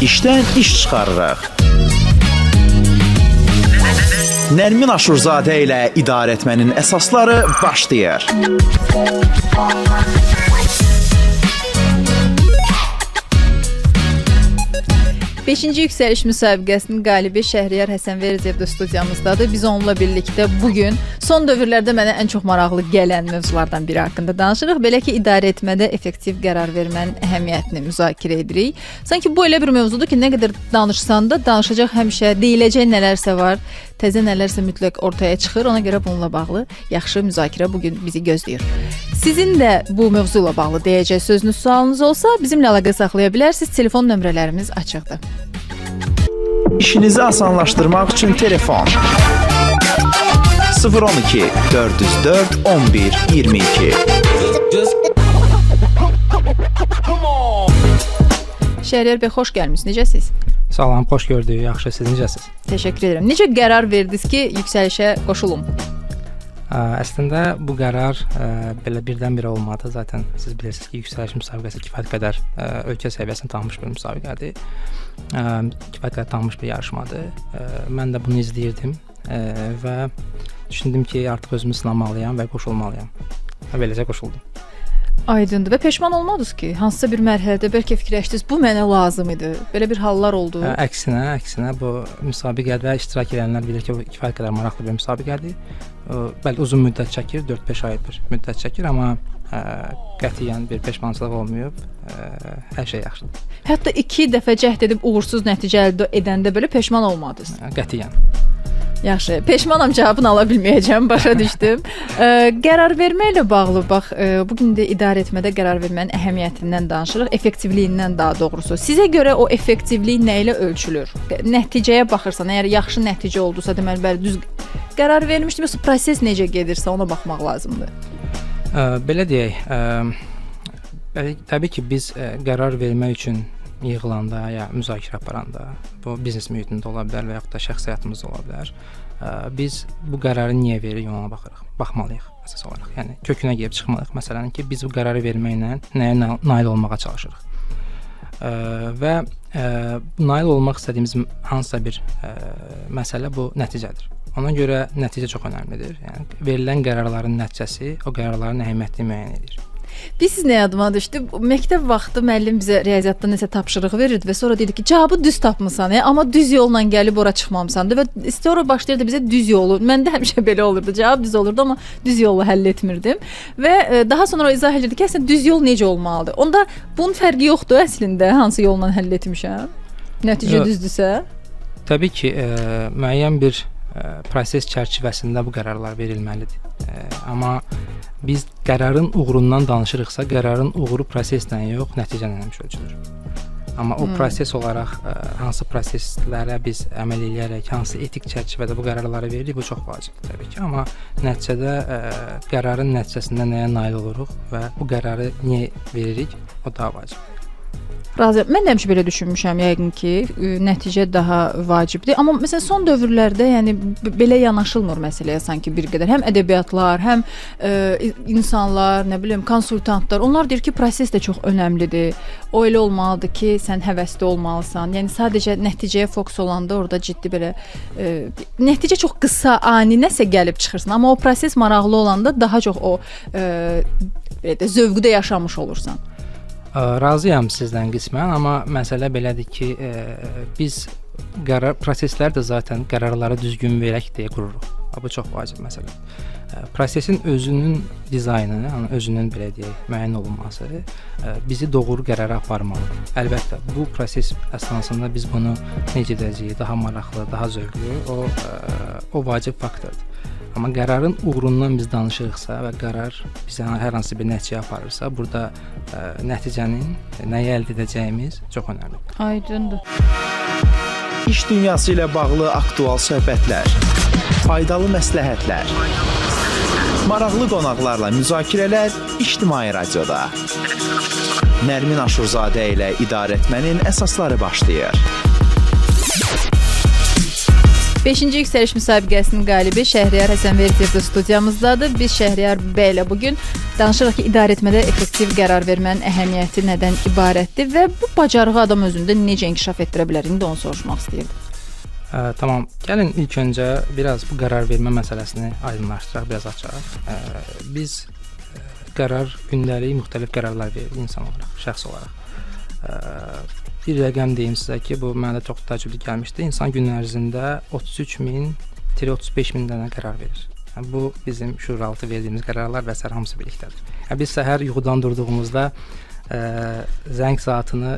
İşdən iş çıxarırıq. Nərmin Aşurzadə ilə idarəetmənin əsasları başlayır. 5-ci yüksəliş müsabiqəsinin qalibi Şəhriyar Həsənverdiyev də studiyamızdadır. Biz onunla birlikdə bugün son dövrlərdə mənə ən çox maraqlı gələn mövzulardan biri haqqında danışırıq. Belə ki, idarəetmədə effektiv qərar vermənin əhəmiyyətini müzakirə edirik. Sanki bu elə bir mövzudur ki, nə qədər danışsan da danışacaq həmişə, deyiləcək nələrsə var, təzə nələrsə mütləq ortaya çıxır. Ona görə bununla bağlı yaxşı müzakirə bugün bizi gözləyir. Sizin də bu mövzu ilə bağlı deyəcək sözünüz, sualınız olsa bizimlə əlaqə saxlaya bilərsiniz. Telefon nömrələrimiz açıqdır. İşinizi asanlaşdırmaq üçün telefon 012 404 11 22. Şəhriyar bəy, xoş gəlmisiniz. Necəsiz? Salam, xoş gördük. Yaxşı, siz necəsiz? Təşəkkür edirəm. Necə qərar verdiniz ki, yüksəlişə qoşulum? Əslində bu qərar belə birdən-birə olmadı. Zaten siz bilirsiniz ki, yüksəliş müsabiqəsi kifayət qədər ölkə səviyyəsində tanınmış bir müsabiqədir. Kifayət qədər tanınmış bir yarışmadır. Mən də bunu izləyirdim və düşündüm ki, artıq özümü sınamalıyam və qoşulmalıyam. Beləcə qoşuldum. Aydındır. Və peşman olmadınız ki, hansısa bir mərhələdə bəlkə fikirləşdiniz, bu mənə lazım idi. Belə bir hallar oldu. Əksinə bu müsabiqədə iştirak edənlər bilir ki, bu kifayət qədər maraqlı bir müsabiqədir. Bəli, uzun müddət çəkir, 4-5 ay bir müddət çəkir, amma qətiyyən bir peşmançılıq olmayıb, hər şey yaxşıdır. Hətta 2 dəfə cəhd edib uğursuz nəticə əldə edəndə belə peşman olmadınız. Qətiyyən. Yaxşı, peşmanam cavabını ala bilməyəcəm, başa düşdüm. Qərar vermə ilə bağlı, bax, bugün də idarəetmədə qərar vermənin əhəmiyyətindən danışırıq, effektivliyindən daha doğrusu. Sizə görə o effektivlik nə ilə ölçülür? Nəticəyə baxırsan, əgər yaxşı nəticə oldusa, deməli, bəli, düz qərar vermişdim, yoxsa proses necə gedirsə ona baxmaq lazımdır. Belə deyək, təbii ki, biz qərar vermək üçün yığılanda ya müzakirə aparanda, bu biznes mühitində ola bilər və yaxud da şəxsi həyatımızda ola bilər. Biz bu qərarı niyə veririk, ona baxırıq, baxmalıyıq əsas olaraq. Yəni kökünə gəlib çıxmalıyıq məsələnin ki, biz bu qərarı verməklə nəyə nail olmağa çalışırıq. Və nail olmaq istədiyimiz hansısa bir məsələ bu nəticədir. Ona görə nəticə çox önəmlidir. Yəni verilən qərarların nəticəsi o qərarların əhəmiyyətini müəyyən edir. Siz nə yadıma düşdü? Məktəb vaxtı müəllim bizə riyaziyyatda nəsə tapşırıq verirdi və sonra dedi ki, cavabı düz tapmısan, amma düz yolla gəlib ora çıxmamısan və sonra başlayırdı bizə düz yolu. Məndə həmişə belə olurdu. Cavab düz olurdu, amma düz yolu həll etmirdim. Və daha sonra o izah edirdi ki, əslində düz yol necə olmalıdır? Onda bunun fərqi yoxdur əslində, hansı yolla həll etmişəm? Nəticə düzdürsə? Təbii ki, müəyyən bir proses çərçivəsində bu qərarlar verilməlidir. Amma biz qərarın uğurundan danışırıqsa, qərarın uğuru proseslə yox, nəticə ilə ölçülür. Amma o proses olaraq hansı proseslərə biz əməl edərək, hansı etik çərçivədə bu qərarları veririk, bu çox vacibdir təbii ki. Amma nəticədə qərarın nəticəsində nəyə nail oluruq və bu qərarı niyə veririk, o daha vacibdir. Razıyam. Mən də həmişə belə düşünmüşəm, yəqin ki, nəticə daha vacibdir. Amma məsələn son dövrlərdə, yəni belə yanaşılmır məsələyə sanki bir qədər. Həm ədəbiyyatlar, həm insanlar, nə bilim, konsultantlar, onlar deyir ki, proses də çox önəmlidir. O elə olmalıdır ki, sən həvəsli olmalısan. Yəni sadəcə nəticəyə fokus olanda orada ciddi belə nəticə çox qısa, ani nəsə gəlib çıxırsan, amma o proses maraqlı olanda daha çox o belə də zövqü də yaşamış olursan. Razıyam sizdən qismən, amma məsələ belədir ki, biz proseslər də zaten qərarları düzgün verək deyə qururuq. Bu çox vacib məsələdir. Prosesin özünün dizaynı, yəni özünün belə deyək, müəyyən olunması bizi doğru qərara aparmalıdır. Əlbəttə, bu proses əsnasında biz bunu necə edəcəyik, daha maraqlı, daha zövqlü, o vacib faktordur. Amma qərarın uğurundan biz danışırıqsa və qərar bizə hər hansı bir nəticəyə aparırsa, burada nəticənin nəyi əldə edəcəyimiz çox önəmlidir. Aydındır. İş dünyası ilə bağlı aktual söhbətlər, faydalı məsləhətlər, maraqlı qonaqlarla müzakirələr İctimai Radioda. Nərmin Aşurzadə ilə idarəetmənin əsasları başlayır. 5-ci yüksəliş müsabiqəsinin qalibi Şəhriyar Həsənverdiyev də studiyamızdadır. Biz Şəhriyar bəy ilə bugün danışırıq ki, idarəetmədə effektiv qərar vermənin əhəmiyyəti nədən ibarətdir və bu bacarığı adam özündə necə inkişaf etdirə bilər? İndi onu soruşmaq istəyirdim. Tamam. Gəlin ilk öncə biraz bu qərar vermə məsələsini aydınlaşdıraq, biraz açaq. Biz gündəlik müxtəlif qərarlar veririk insan olaraq, şəxs olaraq. Bir rəqəm deyim sizə ki, bu mənə çox təcrübəli gəlmişdi. İnsan gün ərzində 33.000-35.000 dənə qərar verir. Bu bizim şuuraltı verdiyimiz qərarlar və sair hamısı birlikdədir. Biz səhər yuxudan durduğumuzda zəng saatını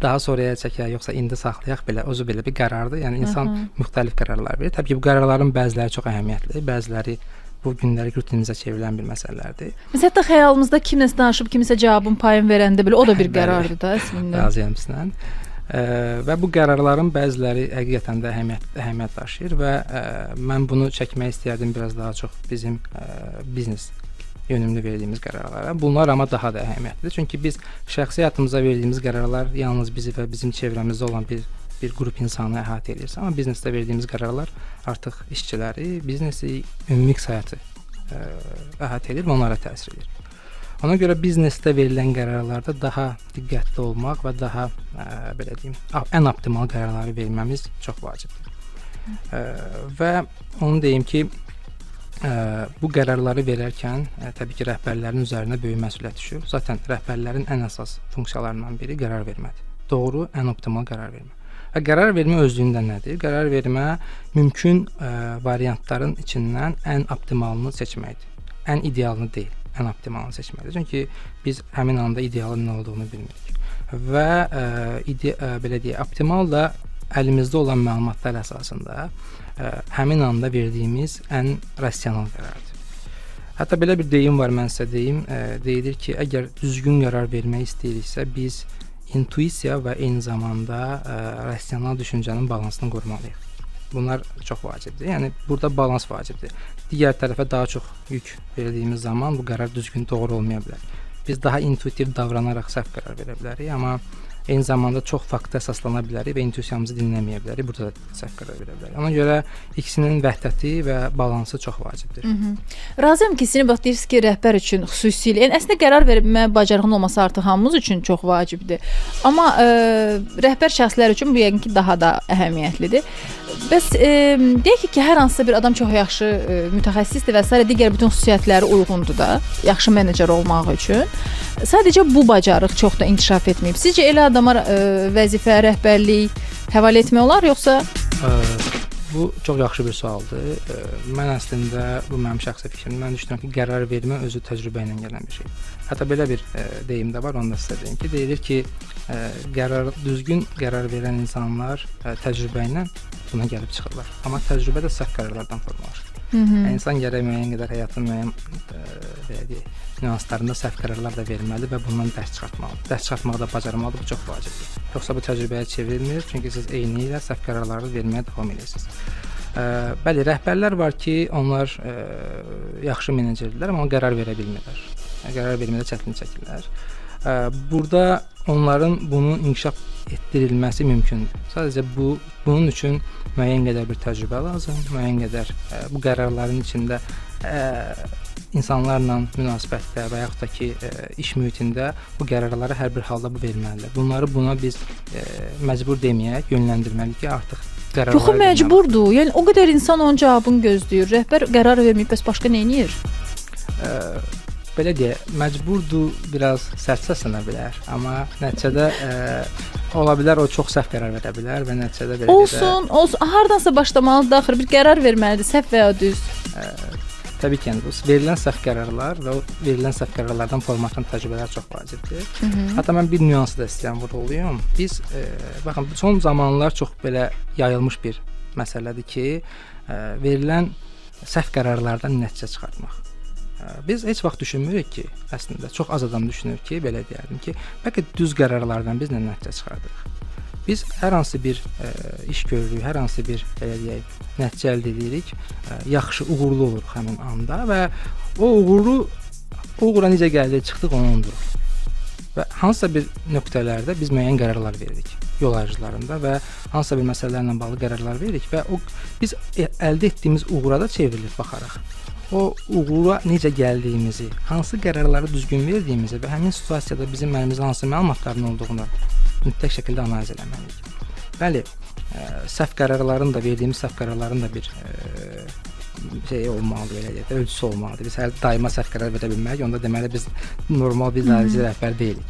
daha sonraya çəkək, yoxsa indi saxlayaq belə, özü belə bir qərardır. Yəni insan müxtəlif qərarlar verir. Təbii ki, bu qərarların bəziləri çox əhəmiyyətlidir, bəziləri bu gündəlik rutinimizə çevrilən bir məsələlərdir. Biz hətta xəyalımızda kimsə danışıb, kimsə cavabın payını verəndə belə o da bir qərardır da əslində. Razıyam sizdən. Və bu qərarların bəziləri həqiqətən də əhəmiyyət daşıyır və mən bunu çəkmək istəyərdim biraz daha çox bizim biznes yönümlü verdiyimiz qərarlara. Bunlar amma daha da əhəmiyyətlidir. Çünki biz şəxsi həyatımıza verdiyimiz qərarlar yalnız bizi və bizim çevrəmizdə olan bir qrup insanı əhatə edir. Amma biznesdə verdiyimiz qərarlar artıq işçiləri, biznesi, ümumi iqtisadiyyatı əhatə edir və onlara təsir edir. Ona görə biznesdə verilən qərarlarda daha diqqətli olmaq və daha belə deyim, ən optimal qərarları verməmiz çox vacibdir. Və onu deyim ki, bu qərarları verərkən təbii ki, rəhbərlərin üzərinə böyük məsuliyyət düşür. Zaten rəhbərlərin ən əsas funksiyalarından biri qərar vermədir. Doğru, ən optimal qərar vermə. Və qərar vermə özlüyündə nədir? Qərar vermə mümkün variantların içindən ən optimalını seçməkdir. Ən idealını deyil, ən optimalını seçməkdir. Çünki biz həmin anda idealın nə olduğunu bilmirik. Və belə deyək, optimal da əlimizdə olan məlumatlar əsasında həmin anda verdiyimiz ən rasional qərardır. Hətta belə bir deyim var, mən sizə deyim. Deyilir ki, əgər düzgün qərar vermək istəyiriksə, biz intuisiya və eyni zamanda rasional düşüncənin balansını qorumalıyıq. Bunlar çox vacibdir. Yəni burada balans vacibdir. Digər tərəfə daha çox yük verdiyimiz zaman bu qərar düzgün, doğru olmaya bilər. Biz daha intuitiv davranaraq səhv qərar verə bilərik, amma eyni zamanda çox faktə əsaslana bilərik və intuisiyamızı dinləməyə bilərik. Burada da səhv qərar verə bilərik. Ona görə ikisinin vəhdəti və balansı çox vacibdir. Razıyam ki, sizin baxdınız ki, rəhbər üçün xüsusilə, yəni əslində qərar vermə bacarığının olması artıq hamımız üçün çox vacibdir. Amma rəhbər şəxslər üçün bu yəqin ki, daha da əhəmiyyətlidir. Bəs deyək ki, hər hansısa bir adam çox yaxşı mütəxəssisdir və s. digər bütün xüsusiyyətləri uyğundur da, yaxşı menecer olmaq üçün. Sadəcə bu bacarıq çox da inkişaf etməyib. Sizcə elə adama vəzifə, rəhbərlik həvalə etmək olar, yoxsa? Bu çox yaxşı bir sualdır. Mən əslində, bu mənim şəxsi fikrim, mən düşünürəm ki, qərar vermə özü təcrübə ilə gələn bir şeydir. Hətta belə bir deyim də var, onu da sizə deyim ki, deyilir ki, düzgün qərar verən insanlar təcrübə ilə buna gəlib çıxırlar. Amma təcrübə də səhv qərarlardan formalaşır. İnsan gərək müəyyən qədər həyatın müəyyən nüanslarında səhv qərarlar da verməli və bundan dərs çıxartmalıdır. Dərs çıxartmağı da bacarmalıdır, bu çox vacibdir. Yoxsa bu təcrübəyə çevrilmir, çünki siz eyni ilə səhv qərarları verməyə davam edirsiniz. Bəli, rəhbərlər var ki, onlar yaxşı menecerdirlər, amma qərar verə bilmirlər. Qərar vermədə çətinlik çəkirlər. Burada onların bunun inkişaf etdirilməsi mümkündür. Sadəcə bunun üçün müəyyən qədər bir təcrübə lazım, müəyyən qədər bu qərarların içində insanlarla münasibətdə və yaxud da ki, iş mühitində bu qərarları hər bir halda verməlidir. Bunları buna biz məcbur deməyək, yönləndirməliyik ki, artıq qərarları yox, məcburdur. Yəni o qədər insan onun cavabını gözləyir. Rəhbər qərar verməyib, bəs başqa nə edir? Belə deyək, məcburdur biraz sərt səslənə bilər, amma nəticədə ola bilər o çox səhv qərar verə bilər və nəticədə belə olsun, hardansa başlamalıdır, axır bir qərar verməlidir, səhv və ya düz. Təbii ki, yəni bu verilən səhv qərarlar və o verilən səhv qərarlardan formalaşan təcrübələr çox vacibdir. Hətta mən bir nüansı da istəyirəm vurğulayım. Biz baxın, son zamanlar çox belə yayılmış bir məsələdir ki, verilən səhv qərarlardan nəticə çıxartmaq. Biz heç vaxt düşünmürük ki, əslində çox az adam düşünür ki, belə deyərdim ki, bəlkə düz qərarlardan biz nə nəticə çıxardırıq. Biz hər hansı bir iş görürük, hər hansı bir belə deyək, nəticə əldə edirik, yaxşı, uğurlu oluruq həmin anda və o uğura necə gəldik, çıxdıq onu unduruq. Və hansısa bir nöqtələrdə biz müəyyən qərarlar veririk. yol ayrıcılarında və hansısa bir məsələlərlə bağlı qərarlar veririk və o biz əldə etdiyimiz uğura da çevrilir baxaraq. O uğura necə gəldiyimizi, hansı qərarları düzgün verdiyimizi və həmin situasiyada bizim əlimizdə hansı məlumatların olduğunu mütləq şəkildə analiz etməliyik. Bəli, səhv qərarların da verdiyimiz səhv qərarların da bir şey olmalıdır, belə deyək, ölçüsü olmalıdır. Biz hər daima səhv qərar verə bilmərik. Onda deməli biz normal bir idarəçi rəhbər deyilik.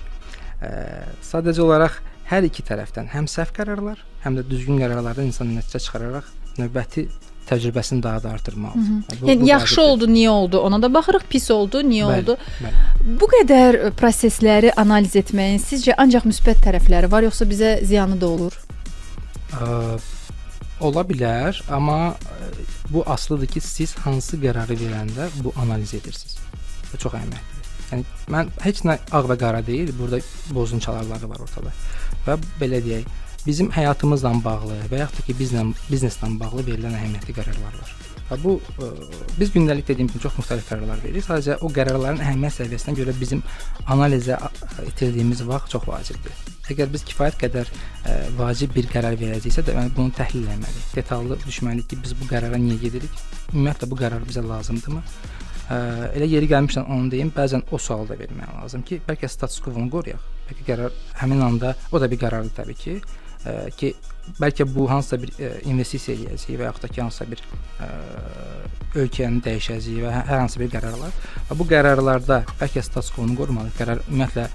Sadəcə olaraq hər iki tərəfdən həm səhv qərarlar, həm də düzgün qərarlardan insan nəticə çıxararaq növbəti təcrübəsini daha da artırmalıdır. Yəni yaxşı oldu, niyə oldu? Ona da baxırıq, pis oldu, niyə oldu? Bəli. Bu qədər prosesləri analiz etməyin sizcə ancaq müsbət tərəfləri var, yoxsa bizə ziyanı da olur? Ola bilər, amma bu asılıdır ki, siz hansı qərarı verəndə bu analiz edirsiniz. Bu çox əhəmiyyətlidir. Yəni mən heç nə ağ və qara deyil, burada bozunçalarları var ortada. Və belə deyək, bizim həyatımızla bağlı və yaxud da ki bizneslə bağlı verilən əhəmiyyətli qərarlar var. Və bu biz gündəlik dediyim kimi çox müxtəlif qərarlar veririk. Sadəcə o qərarların əhəmiyyət səviyyəsinə görə bizim analizə itirdiyimiz vaxt çox vacibdir. Əgər biz kifayət qədər vacib bir qərar verəcəksə də bunu təhlil etməliyik. Detallı düşməliyik ki, biz bu qərara niyə gedirik? Ümumiyyətlə bu qərar bizə lazımdırmı? Elə yeri gəlmişdən onu deyim, bəzən o sualı da vermək lazım ki, bəlkə status quo-nu qoruyaq. Bəlkə qərar həmin anda o da bir qərardır təbii ki, bəlkə bu hansısa bir investisiya eləyəcək və yaxud da ki, hansısa bir ölkəni dəyişəcək və hər hansı bir qərarlar. Və bu qərarlarda bəlkə status quo-nu qorumalıyıq. Qərar ümumiyyətlə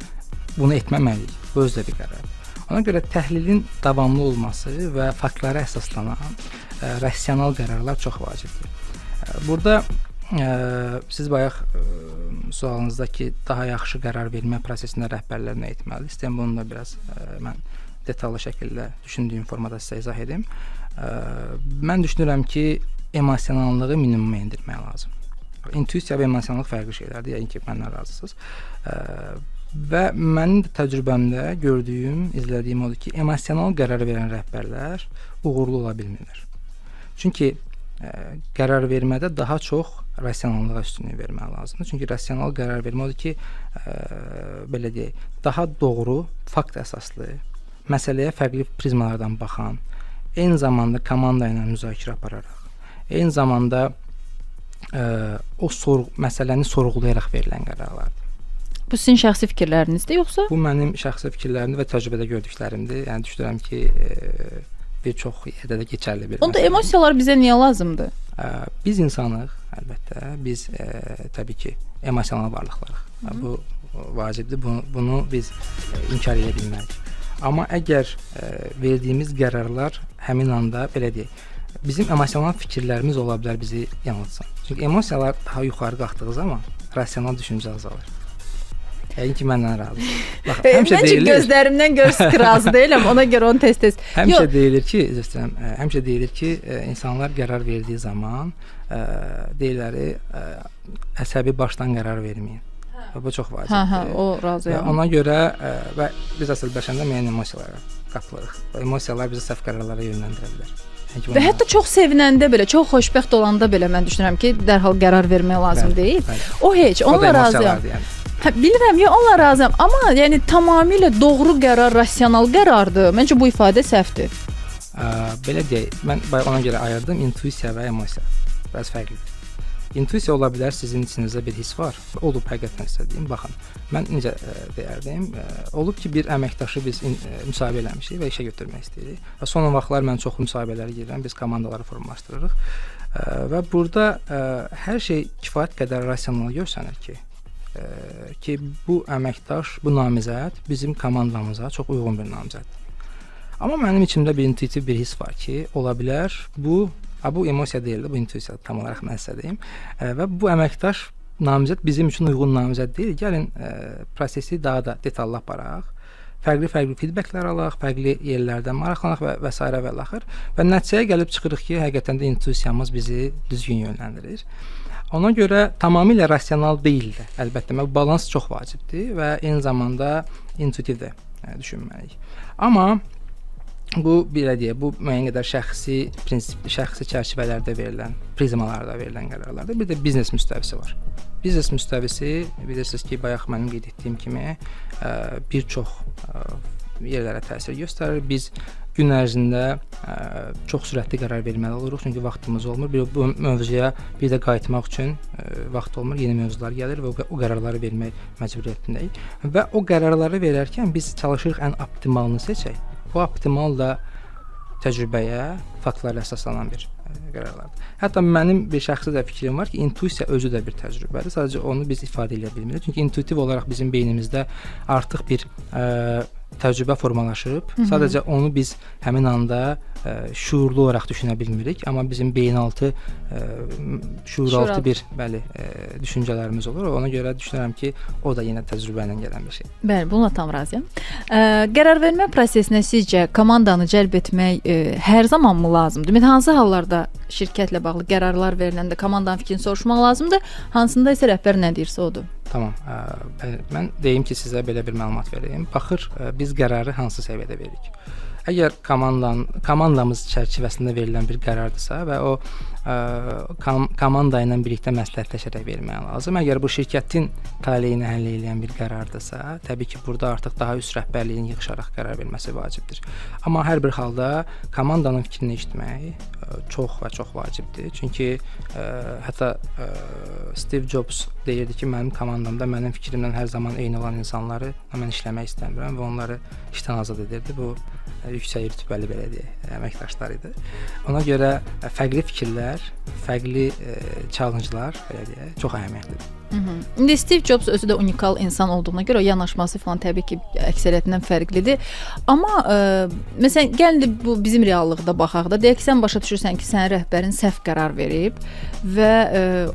bunu etməməliyik. Bu özü də bir qərardır. Ona görə təhlilin davamlı olması və faktlara əsaslanan rasional qərarlar çox vacibdir. Burada siz bayaq sualınızdakı daha yaxşı qərar vermə prosesində rəhbərlər nə etməlidir? İstəyirəm bunu da biraz mən detallı şəkildə düşündüyüm formada sizə izah edim. Mən düşünürəm ki, emosionallığı minimuma endirmək lazım. İntuisiya və emosionallıq fərqli şeylərdir, yəqin ki, məndən razısınız. Və mənim də təcrübəmdə gördüyüm, izlədiyim odur ki, emosional qərar verən rəhbərlər uğurlu ola bilmirlər. Çünki qərar vermədə daha çox rasionallığa üstünlük vermək lazımdır. Çünki rasional qərar vermə odur ki, belə deyək, daha doğru, fakt əsaslı, məsələyə fərqli prizmalardan baxan, eyni zamanda komanda ilə müzakirə apararaq, eyni zamanda məsələni sorğulayaraq verilən qərarlardır. Bu sizin şəxsi fikirlərinizdir, yoxsa? Bu mənim şəxsi fikirlərimdir və təcrübədə gördüklərimdir. Yəni düşünürəm ki, bir çox yerdə də keçərli bir məsələdir. Onda emosiyalar bizə niyə lazımdır? Biz insanıq, əlbəttə. Biz təbii ki, emosional varlıqlarıq. Bu vacibdir. Bunu biz inkar edə bilmərik. Amma əgər verdiyimiz qərarlar həmin anda belə deyək, bizim emosional fikirlərimiz ola bilər bizi yanıltsın. Çünki emosiyalar daha yuxarı qalxdığı zaman rasional düşüncə azalır. Yəqin ki, məndən razısınız. Bax, həmişə deyilir. Məncə gözlərimdən görürsünüz ki, razı deyiləm. Ona görə onu tez-tez. Həmişə deyilir ki, insanlar qərar verdiyi zaman deyirlər, əsəbi başdan qərar verməyin. Bu çox vacibdir. O razıyam. Ona görə və biz əsl bəşərdə müəyyən emosiyalara qapılırıq. Emosiyalar bizi səhv qərarlara yönləndirə bilər. Və hətta çox sevinəndə belə, çox xoşbəxt olanda belə mən düşünürəm ki, dərhal qərar vermək lazım deyil. O heç, onunla razıyam. Bilirəm, onunla razıyam. Amma yəni tamamilə doğru qərar, rasional qərardır. Məncə bu ifadə səhvdir. Belə deyək, mən ona görə ayırdım intuisiya və emosiya. Biraz fərqlidir. İntuisiya ola bilər sizin içinizdə bir hiss var. Olub həqiqətən istədiyim. Baxın, mən necə deyərdim, olub ki, bir əməkdaşı biz müsahibə eləmişik və işə götürmək istəyirik. Və son vaxtlar mən çox müsahibələrə gedirəm, biz komandaları formalaşdırırıq. Və burada hər şey kifayət qədər rasional görsənir ki, bu əməkdaş, bu namizəd bizim komandamıza çox uyğun bir namizəddir. Amma mənim içimdə bir intuitiv bir hiss var ki, ola bilər bu emosiya deyildi, bu intuisiya tam olaraq mən sizə deyim. Və bu əməkdaş namizəd bizim üçün uyğun namizəd deyil. Gəlin prosesi daha da detallı aparaq. Fərqli feedbacklər alaq, fərqli yerlərdən maraqlanaq və s. və l. Və nəticəyə gəlib çıxırıq ki, həqiqətən də intuisiyamız bizi düzgün yönləndirir. Ona görə tamamilə rasional deyil də. Əlbəttə, balans çox vacibdir və eyni zamanda intuitiv də düşünməliyik. Amma bu belə deyək, bu müəyyən qədər şəxsi prinsipli, şəxsi çərçivələrdə verilən, prizmalarda verilən qərarlardır. Bir də biznes müstəvisi var. Biznes müstəvisi bilirsiniz ki, bayaq mənim qeyd etdiyim kimi bir çox yerlərə təsir göstərir. Biz gün ərzində çox sürətli qərar verməli oluruq, çünki vaxtımız olmur. Bu mövzuya bir də qayıtmaq üçün vaxt olmur, yeni mövzular gəlir və o qərarları vermək məcburiyyətindəyik. Və o qərarları verərkən biz çalışırıq ən optimalını seçək. O optimal da təcrübəyə, faktlarla əsaslanan bir qərarlardır. Hətta mənim bir şəxsi də fikrim var ki, intuisiya özü də bir təcrübədir. Sadəcə onu biz ifadə edə bilmirik. Çünki intuitiv olaraq bizim beynimizdə artıq bir təcrübə formalaşıb. Sadəcə onu biz həmin anda şuurlu olaraq düşünə bilmirik, amma bizim beynaltı şuuraltı bir düşüncələrimiz olur. Ona görə düşünürəm ki, o da yenə təcrübə ilə gələn bir şey. Bəli, bununla tam razıyam. Qərar vermə prosesinə sizcə komandanı cəlb etmək hər zamanmı lazımdır? Ümumiyyətlə hansı hallarda şirkətlə bağlı qərarlar veriləndə komandanın fikrini soruşmaq lazımdır? Hansında isə rəhbər nə deyirsə odur. Tamam. Mən deyim ki, sizə belə bir məlumat verim. Baxır, biz qərarı hansı səviyyədə veririk. Əgər komandamız çərçivəsində verilən bir qərardırsa və o komanda ilə birlikdə məsləhətləşərək vermək lazım. Əgər bu şirkətin taleyini həll edən bir qərardırsa, təbii ki, burada artıq daha üst rəhbərliyin yığışaraq qərar verməsi vacibdir. Amma hər bir halda komandanın fikrini eşitmək çox və çox vacibdir. Çünki hətta Steve Jobs deyirdi ki, mənim komandamda mənim fikrimlə hər zaman eyni olan insanları mən işləmək istəmirəm və onları işdən azad edirdi. Bu yüksək rütbəli belə deyək, əməkdaşlar idi. Ona görə fərqli fikirlər, fərqli challenge-lar belə deyək, çox əhəmiyyətlidir. İndi Steve Jobs özü də unikal insan olduğuna görə yanaşması falan təbii ki, əksəriyyətindən fərqlidir. Amma məsələn, gəlin bu bizim reallıqda baxaq da, deyək ki, sən başa düşürsən ki, sənin rəhbərin səhv qərar verib və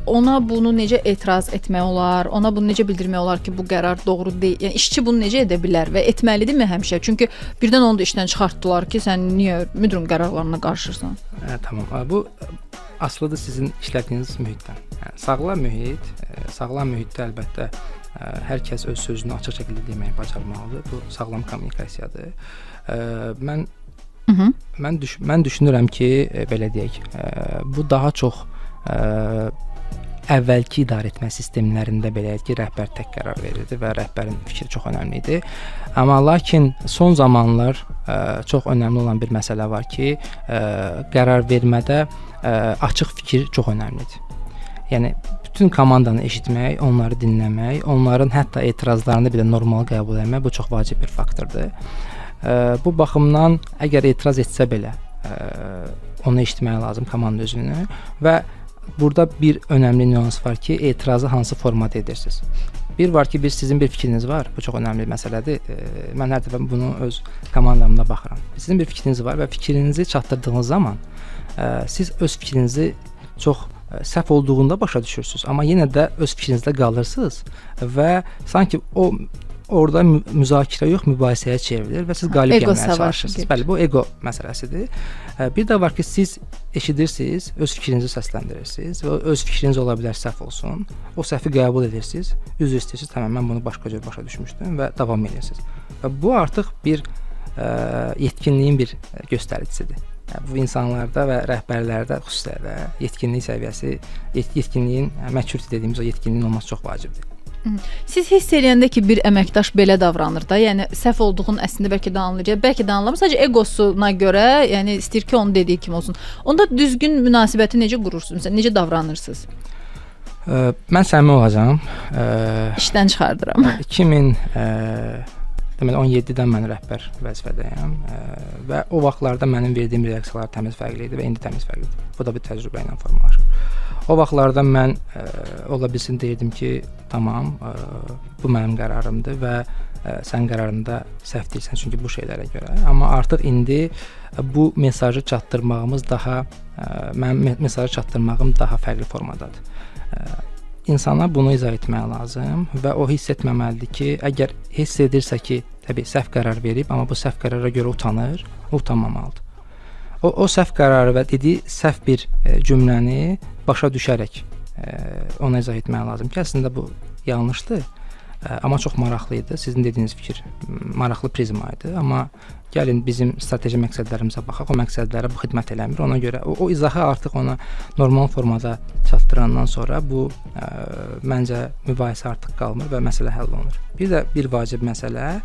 ona bunu necə etiraz etmək olar, ona bunu necə bildirmək olar ki, bu qərar doğru deyil. Yəni işçi bunu necə edə bilər və etməlidirmi həmişə? Çünki birdən onu da işdən çıxartdılar ki, sən niyə müdirin qərarlarına qarşırsan? Tamam. Bu asılıdır sizin işlədiyiniz mühitdən. Yəni, sağlam mühitdə əlbəttə hər kəs öz sözünü açıq şəkildə deməyi bacarmalıdır. Bu sağlam kommunikasiyadır. Mən düşünürəm ki, belə deyək, bu daha çox əvvəlki idarə etmə sistemlərində belə ki, rəhbər tək qərar verirdi və rəhbərin fikri çox önəmli idi. Amma lakin son zamanlar çox önəmli olan bir məsələ var ki, qərar vermədə açıq fikir çox önəmlidir. Yəni bütün komandanı eşitmək, onları dinləmək, onların hətta etirazlarını belə normal qəbul etmək bu çox vacib bir faktordur. Bu baxımdan əgər etiraz etsə belə onu eşitmək lazım komanda özünü və burada bir önəmli nüans var ki, etirazı hansı formada edirsiniz. Bir var ki, sizin bir fikriniz var. Bu çox önəmli məsələdir. Mən hər dəfə bunu öz komandamda baxıram. Sizin bir fikriniz var və fikrinizi çatdırdığınız zaman siz öz fikrinizi çox səhv olduğunda başa düşürsüz, amma yenə də öz fikrinizdə qalırsınız və sanki o orada müzakirə yox, mübahisəyə çevrilir və siz qalib gəlməyə çalışırsınız. Bəli, bu ego məsələsidir. Bir də var ki, siz eşidirsiniz, öz fikrinizi səsləndirirsiniz və öz fikriniz ola bilər səhv olsun. O səhvi qəbul edirsiniz, üzr istəyirsiniz, tamam, mən bunu başqa cür başa düşmüşdüm və davam edirsiniz. Və bu artıq bir yetkinliyin bir göstəricisidir. Bu insanlarda və rəhbərlərdə xüsusilə yetkinlik səviyyəsi, yetkinliyin maturity dediyimiz o yetkinliyin olması çox vacibdir. Siz hiss eləyəndə ki, bir əməkdaş belə davranır da, yəni səhv olduğunu əslində bəlkə də anlayacaq, bəlkə də anlamır, sadəcə egosuna görə, yəni istəyir ki, onun dediyi kimi olsun. Onda düzgün münasibəti necə qurursunuz? Məsələn, necə davranırsınız? Mən səmimi olacağam. İşdən çıxardıram. 2017-dən mən rəhbər vəzifədəyəm və o vaxtlarda mənim verdiyim reaksiyalar təmiz fərqli idi və indi təmiz fərqlidir. Bu da bir təcrübə ilə formalaşır. O vaxtlarda mən ola bilsin deyirdim ki, tamam, bu mənim qərarımdır və sən qərarında səhv deyirsən çünki bu şeylərə görə. Amma artıq indi bu mesajı çatdırmağımız mənim mesajı çatdırmağım daha fərqli formadadır. İnsana bunu izah etmək lazım və o hiss etməməlidir ki, əgər hiss edirsə ki, təbii səhv qərar verib, amma bu səhv qərara görə utanır, utanmamalıdır. O səhv qərarı və dediyi səhv bir cümləni başa düşərək ona izah etmək lazım ki, əslində bu yanlışdır, amma çox maraqlı idi. Sizin dediyiniz fikir maraqlı prizma idi, amma gəlin bizim strateji məqsədlərimizə baxaq. O məqsədlərə bu xidmət eləmir. Ona görə o izahı artıq ona normal formada çatdırandan sonra bu məncə mübahisə artıq qalmır və məsələ həll olunur. Bir də bir vacib məsələ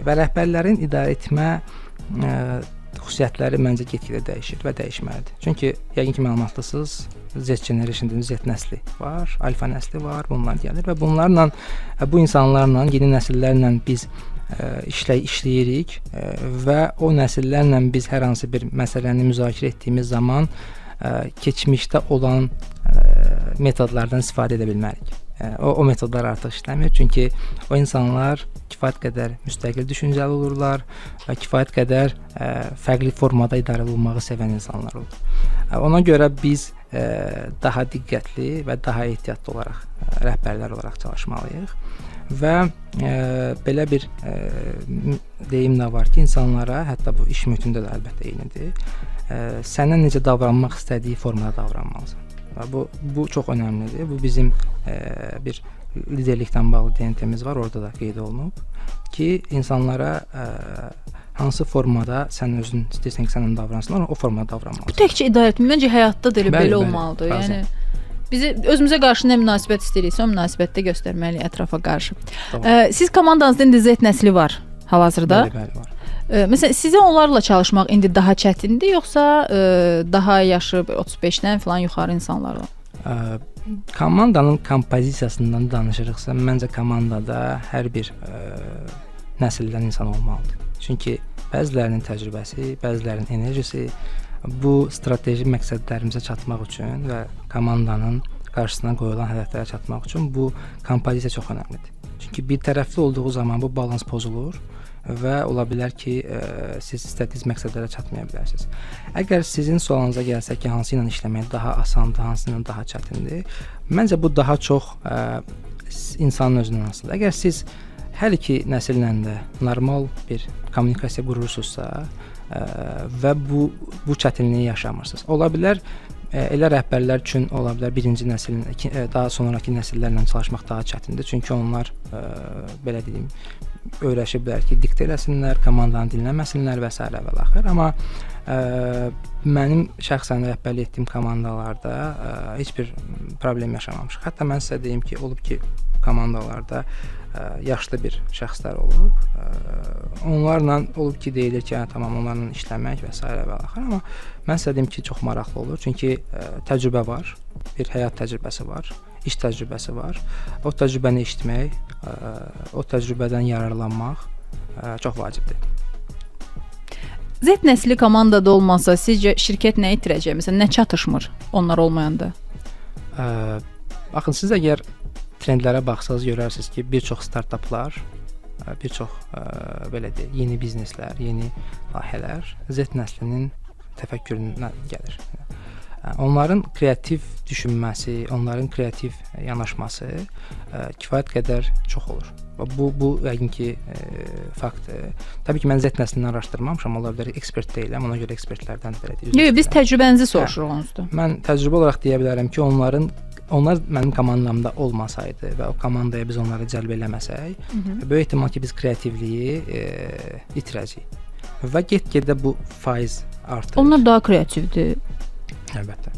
və rəhbərlərin idarə etmə xüsusiyyətləri məncə get-gedə dəyişir və dəyişməlidir. Çünki yəqin ki məlumatlısınız, Z generation dediğimiz Z nəsli var, alfa nəsli var, bunlar gəlir və bunlarla bu insanlarla, yeni nəsillərlə biz işləyirik və o nəsillərlə biz hər hansı bir məsələni müzakirə etdiyimiz zaman keçmişdə olan metodlardan istifadə edə bilmərik. O metodlar artıq işləmir, çünki o insanlar kifayət qədər müstəqil düşüncəli olurlar və kifayət qədər fərqli formada idarə olunmağı sevən insanlar olur. Ona görə biz daha diqqətli və daha ehtiyatlı olaraq rəhbərlər olaraq çalışmalıyıq və belə bir deyim də var ki, insanlara, hətta bu iş mühitində də əlbəttə eynidir, səndən necə davranmaq istədiyi formada davranmalısan. Bu çox önəmlidir. Bu bizim bir liderlikdən bağlı DNT-miz var, orada da qeyd olunub ki, insanlara hansı formada sən özün istəyirsən ki, səndən davransınlar, o formada davranmalısan. Bu təkcə idarə etmə, məncə həyatda da belə olmalıdır. Yəni bizi özümüzə qarşı nə münasibət istəyiriksə, o münasibətdə göstərməliyik ətrafa qarşı. Siz komandanızda indi Z nəsli var hal-hazırda. Bəli, var. Məsələn, sizə onlarla çalışmaq indi daha çətindir, yoxsa daha yaşı 35-dən falan yuxarı insanlarla? Komandanın kompozisiyasından danışırıqsa, məncə komandada hər bir nəsildən insan olmalıdır. Çünki bəzilərinin təcrübəsi, bəzilərinin enerjisi bu strateji məqsədlərimizə çatmaq üçün və komandanın qarşısına qoyulan hədəflərə çatmaq üçün bu kompozisiya çox önəmlidir. Çünki bir tərəfli olduğu zaman bu balans pozulur və ola bilər ki, siz istədiyiniz məqsədlərə çatmaya bilərsiniz. Əgər sizin sualınıza gəlsək ki, hansı ilə işləmək daha asandır, hansı ilə daha çətindir, məncə bu daha çox insanın özündən asılıdır. Əgər siz hər iki nəsillə də normal bir kommunikasiya qurursunuzsa və bu çətinliyi yaşamırsınız, ola bilər elə rəhbərlər üçün ola bilər birinci nəslin, daha sonrakı nəsillərlə çalışmaq daha çətindir. Çünki onlar belə deyim, öyrəşiblər ki, diktə eləsinlər, komandanı dinləməsinlər və s. və l. Amma mənim şəxsən rəhbərlik etdiyim komandalarda heç bir problem yaşamamışıq. Hətta mən sizə deyim ki, olub ki, komandalarda yaşlı bir şəxslər olub. Onlarla olub ki, deyilir ki, tamam, onlarla işləmək və s. və l. Amma mən sizə deyim ki, çox maraqlı olur. Çünki təcrübə var, bir həyat təcrübəsi var, iş təcrübəsi var. O təcrübəni eşitmək, o təcrübədən yararlanmaq çox vacibdir. Z nəsli komandada olmasa, sizcə şirkət nə itirəcək? Məsələn, nə çatışmır onlar olmayanda? Baxın, siz əgər trendlərə baxsanız görərsiniz ki, bir çox startaplar, bir çox belə deyək, yeni bizneslər, yeni layihələr Z nəslinin təfəkküründən gəlir. Onların kreativ düşünməsi, onların kreativ yanaşması kifayət qədər çox olur. Bu yəqin ki, faktdır. Təbii ki, mən Z nəslini araşdırmamışam, ola bilər ekspert deyiləm, ona görə ekspertlərdən belə deyir. Yox, biz təcrübənizi soruşuruq onsuzda. Mən təcrübə olaraq deyə bilərəm ki, onlar mənim komandamda olmasaydı və o komandaya biz onları cəlb eləməsək, böyük ehtimal ki, biz kreativliyi itirəcəyik. Və get-gedə bu faiz artır. Onlar daha kreativdir. Əlbəttə.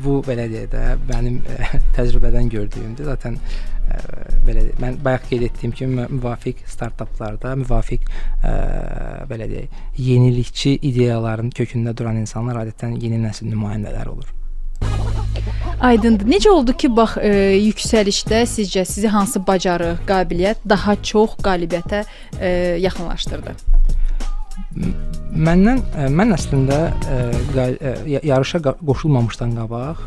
Bu belə deyək də, mənim təcrübədən gördüyümdür. Zaten belə deyək, mən bayaq qeyd etdiyim kimi müvafiq startaplarda, müvafiq belə deyək, yenilikçi ideyaların kökündə duran insanlar adətən yeni nəsil nümayəndələri olur. Aydındır. Necə oldu ki, bax, yüksəlişdə sizcə sizi hansı bacarıq, qabiliyyət daha çox qalibiyyətə yaxınlaşdırdı? Mən əslində yarışa qoşulmamışdan qabaq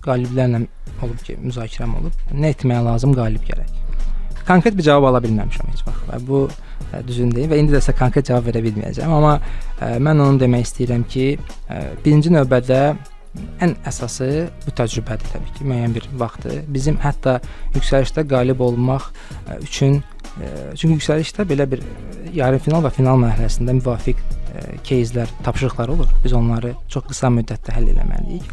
qaliblərlə olub ki, müzakirəm olub. Nə etməyə lazım, qalib gərək. Konkret bir cavab ala bilməmişəm heç vaxt. Və bu düzün deyil və indi də sizə konkret cavab verə bilməyəcəm. Amma mən onu demək istəyirəm ki, birinci növbədə ən əsası bu təcrübədir təbii ki, müəyyən bir vaxtı. Bizim hətta yüksəlişdə qalib olmaq üçün, çünki yüksəlişdə belə bir yarımfinal və final mərhələsində müvafiq кейslər, tapşırıqlar olur. Biz onları çox qısa müddətdə həll etməliyik.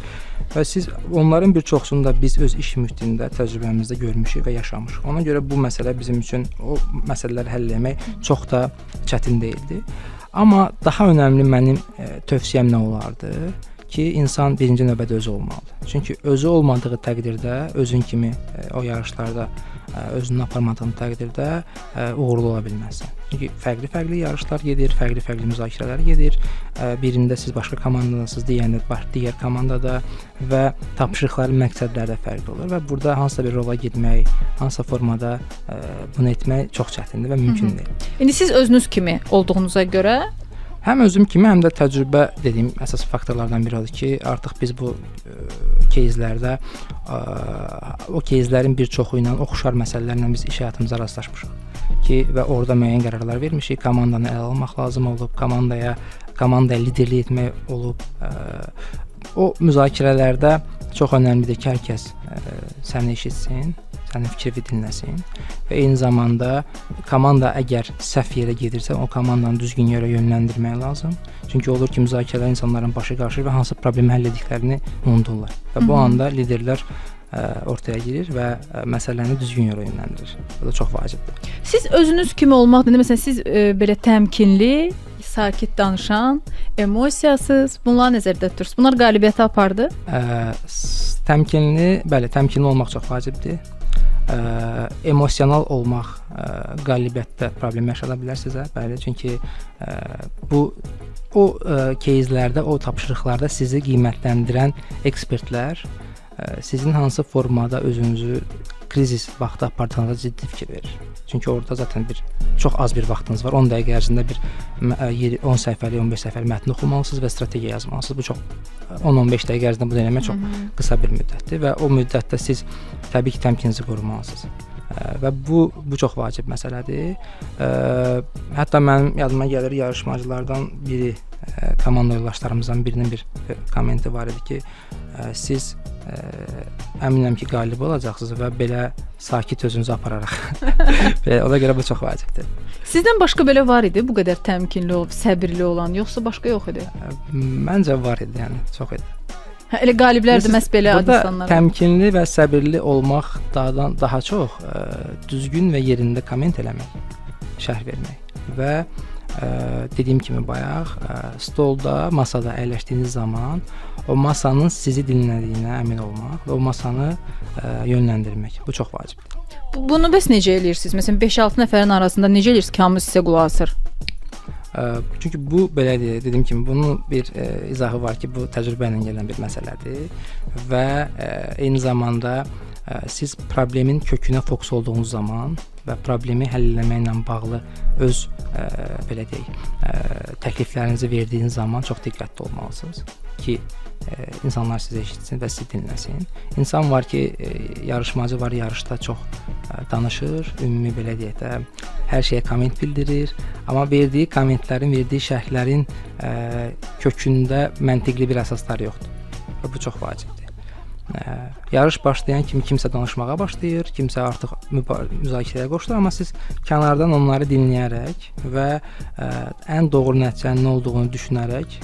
Və siz onların bir çoxsunu da biz öz iş mühitində, təcrübəmizdə görmüşük və yaşamışıq. Ona görə bu məsələ bizim üçün o məsələləri həll etmək çox da çətin deyildi. Amma daha önəmli mənim tövsiyəm nə olardı? ki, insan birinci növbədə özü olmalıdır. Çünki özü olmadığı təqdirdə, özün kimi o yarışlarda özünü aparmadığın təqdirdə uğurlu ola bilməzsən. Çünki fərqli-fərqli yarışlar gedir, fərqli-fərqli müzakirələr gedir. Birində siz başqa komandadasınız, digər komandada və tapşırıqların məqsədləri də fərqli olur və burada hansısa bir rola getmək, hansısa formada bunu etmək çox çətindir və mümkün deyil. İndi siz özünüz kimi olduğunuza görə Həm özüm kimi, həm də təcrübə dediyim əsas faktorlardan biri odur ki, artıq biz bu кейslərdə o keyslərin bir çoxu ilə oxşar məsələlərlə biz iş həyatımızda rastlaşmışıq ki, və orada müəyyən qərarlar vermişik. Komandanı ələ almaq lazım olub, komandaya liderlik etmək olub. O müzakirələrdə çox önəmlidir ki, hər kəs səni eşitsin, sənin fikrini dinləsin və eyni zamanda komanda əgər səhv yerə gedirsə, o komandanı düzgün yerə yönləndirmək lazım. Çünki olur ki, müzakirələr insanların başı qarışır və hansı problemi həll etdiklərini unudurlar. Və bu anda liderlər ortaya girir və məsələni düzgün yerə yönləndirir. Bu da çox vacibdir. Siz özünüz kimi olmaq demək, məsələn, siz belə təmkinli, sakit danışan, emosiyasız, bunları nəzərdə tutursunuz. Bunlar qalibiyyətə apardı? Təmkinli olmaq çox vacibdir. Emosional olmaq qalibiyyətdə problem yaşada bilər sizə. Bəli, çünki o кейslərdə, o tapşırıqlarda sizi qiymətləndirən ekspertlər sizin hansı formada özünüzü krizis vaxtı apardığınızda ciddi fikir verir. Çünki orada zaten çox az bir vaxtınız var. 10 dəqiqə ərzində 10 səhifəli, 15 səhifəli mətn oxumalısınız və strategiya yazmalısınız. Bu çox 10-15 dəqiqə ərzində bunu eləmək çox qısa bir müddətdir və o müddətdə siz təbii ki, təmkininizi qorumalısınız. Və bu çox vacib məsələdir. Hətta mənim yadıma gəlir, yarışmacılardan biri, komanda yoldaşlarımızdan birinin bir kommenti var idi ki, siz əminəm ki, qalib olacaqsınız və belə sakit özünüzü apararaq. Ona görə bu çox vacibdir. Sizdən başqa belə var idi, bu qədər təmkinli olub, səbirli olan, yoxsa başqa yox idi? Məncə var idi, yəni çox idi. Elə qaliblərdir məhz belə insanlar. Təmkinli və səbirli olmaq daha çox düzgün və yerində komment eləmək, şərh vermək və dediyim kimi bayaq, stolda, masada əyləşdiyiniz zaman o masanın sizi dinlədiyinə əmin olmaq və o masanı yönləndirmək. Bu çox vacibdir. Bunu bəs necə eləyirsiniz? Məsələn, 5-6 nəfərin arasında necə eləyirsiniz ki, hamı sizə qulaq asır? Çünki bu belədir, dediyim kimi bunun bir izahı var ki, bu təcrübə ilə gələn bir məsələdir və eyni zamanda siz problemin kökünə fokus olduğunuz zaman və problemi həll etməklə bağlı öz belə deyək, təkliflərinizi verdiyiniz zaman çox diqqətli olmalısınız ki, insanlar sizi eşitsin və sizi dinləsin. İnsan var ki, yarışmacı var, yarışda çox danışır, ümumi belə deyək də, hər şeyə komment bildirir, amma verdiyi kommentlərin, verdiyi şərhlərin kökündə məntiqli bir əsaslar yoxdur və bu çox vacibdir. Yarış başlayan kimi kimsə danışmağa başlayır, kimsə artıq müzakirəyə qoşulur, amma siz kənardan onları dinləyərək və ən doğru nəticənin nə olduğunu düşünərək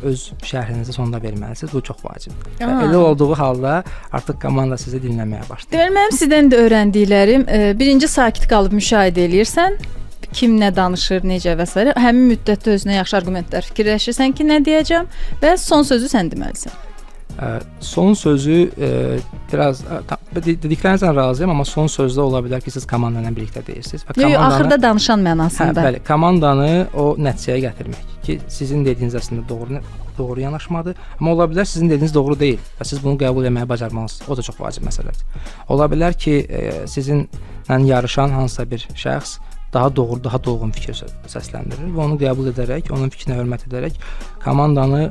öz şərhinizi sonda verməlisiniz. Bu çox vacibdir. Elə olduğu halda artıq komanda sizi dinləməyə başlayır. Deməli, mənim sizdən də öyrəndiklərim, birinci sakit qalıb müşahidə eləyirsən, kim nə danışır, necə və s. Həmin müddətdə özünə yaxşı arqumentlər fikirləşirsən ki, nə deyəcəm və son sözü sən deməlisən. Son sözü biraz dediklərinizdən razıyam, amma son sözdə ola bilər ki, siz komanda ilə birlikdə deyirsiniz və yox, axırda danışan mənasında. Bəli, komandanı o nəticəyə gətirmək ki, sizin dediyiniz əslində doğru yanaşmadır, amma ola bilər sizin dediyiniz doğru deyil və siz bunu qəbul etməyə bacarmalısınız. O da çox vacib məsələdir. Ola bilər ki, sizinlə yarışan hansısa bir şəxs daha doğru, daha dolğun fikir səsləndirir və onu qəbul edərək, onun fikrinə hörmət edərək komandanı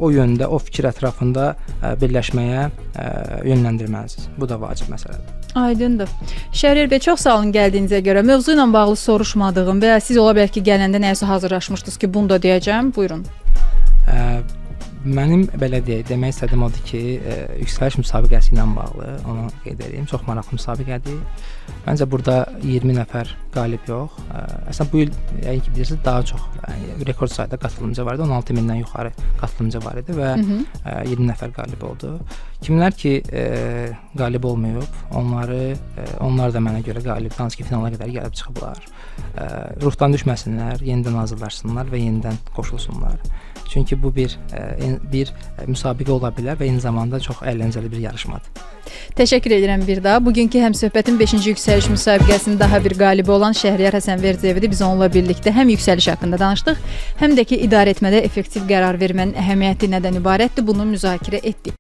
o yöndə, o fikir ətrafında birləşməyə yönləndirməlisiniz. Bu da vacib məsələdir. Aydındır. Şəhriyar bəy, çox sağ olun gəldiyinizə görə. Mövzu ilə bağlı soruşmadığım və siz ola bilər ki, gələndə nəyəsə hazırlaşmışdınız ki, bunu da deyəcəm. Buyurun. Mənim belə demək istədiyim odur ki, yüksəliş müsabiqəsi ilə bağlı onu qeyd edeyim. Çox maraqlı müsabiqədir. Məncə burada 20 nəfər qalib yox. Əslən bu il yəni ki, bilirsiniz, daha çox rekord sayda qatılımcı var idi. 16 mindən yuxarı qatılımcı var idi və 20 nəfər qalib oldu. Kimlər ki qalib olmayıb, onlar da mənə görə qalib, hansı ki finala qədər gəlib çıxıblar. Ruhdan düşməsinlər, yenidən hazırlaşsınlar və yenidən qoşulsunlar. Çünki bu bir müsabiqə ola bilər və eyni zamanda çox əyləncəli bir yarışmadır. Təşəkkür edirəm bir daha. Bugünkü həmsöhbətin 5-ci yüksəliş müsabiqəsinin daha bir qalibi olan Şəhriyar Həsənverdiyev idi. Biz onunla birlikdə həm yüksəliş haqqında danışdıq, həm də ki idarə etmədə effektiv qərar vermənin əhəmiyyəti nədən ibarətdir, bunu müzakirə etdik.